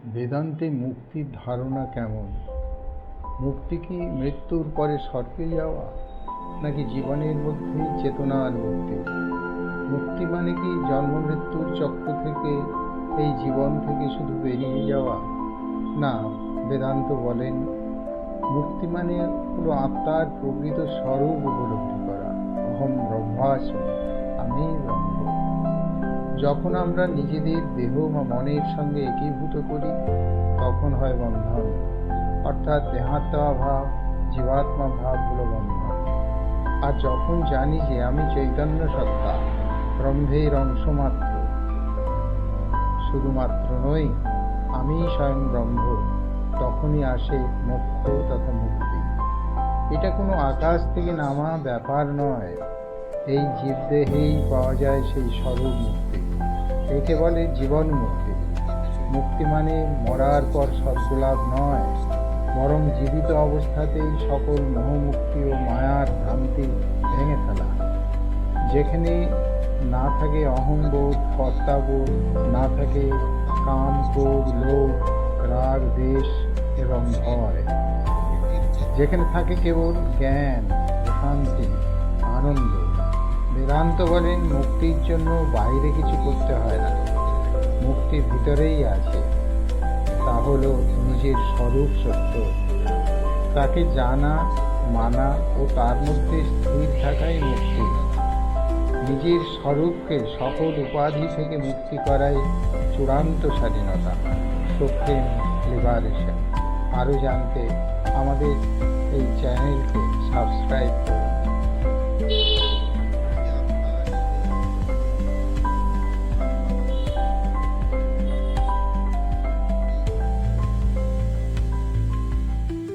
বেদান্তে মুক্তির ধারণা কেমন? মুক্তি কি মৃত্যুর পরে স্বর্গে যাওয়া, নাকি জীবনের মধ্যেই চেতনার মুক্তি? মুক্তি মানে কি জন্ম মৃত্যুর চক্র থেকে, এই জীবন থেকে শুধু বেরিয়ে যাওয়া? না, বেদান্ত বলেন মুক্তি মানে হলো আত্মার প্রকৃত স্বরূপ উপলব্ধি করা। অহম ব্রহ্মাস্মি, আমি ব্রহ্ম। যখন আমরা নিজেদের দেহ বা মনের সঙ্গে একীভূত করি, তখন হয় বন্ধন, অর্থাৎ দেহাত্মা ভাব, জীবাত্মা ভাব হলো বন্ধন। আর যখন জানি যে আমি চৈতন্য সত্তা, ব্রহ্মের অংশ মাত্র, শুধুমাত্র নই, আমি স্বয়ং ব্রহ্ম, তখনই আসে মোক্ষ তথা মুক্তি। এটা কোনো আকাশ থেকে নামা ব্যাপার নয়, এই জীবদেহেই পাওয়া যায় সেই স্বরূপ মুক্তি। একে বলে জীবন মুক্তি। মুক্তি মানে মরার পর স্বর্গলাভ নয়, বরং জীবিত অবস্থাতেই সকল মোহমুক্তি ও মায়ার ভ্রান্তি ভেঙে ফেলা। যেখানে না থাকে অহংবোধ, কর্তাবোধ, না থাকে কাম, ক্রোধ, লোভ, রাগ, দ্বেষ এবং ভয়। যেখানে থাকে কেবল জ্ঞান, শান্তি, আনন্দ। বেদান্ত বলেন মুক্তির জন্য বাইরে কিছু করতে হয় না, মুক্তি ভিতরেই আছে। তা হলো নিজের স্বরূপ সত্য, তাকে জানা, মানা ও তার মধ্যে স্থির থাকাই মুক্তি। নিজের স্বরূপকে সকল উপাধি থেকে মুক্তি করাই চূড়ান্ত স্বাধীনতা, সুপ্রিম লিবারেশন। আরও জানতে আমাদের এই চ্যানেলকে সাবস্ক্রাইব করুন।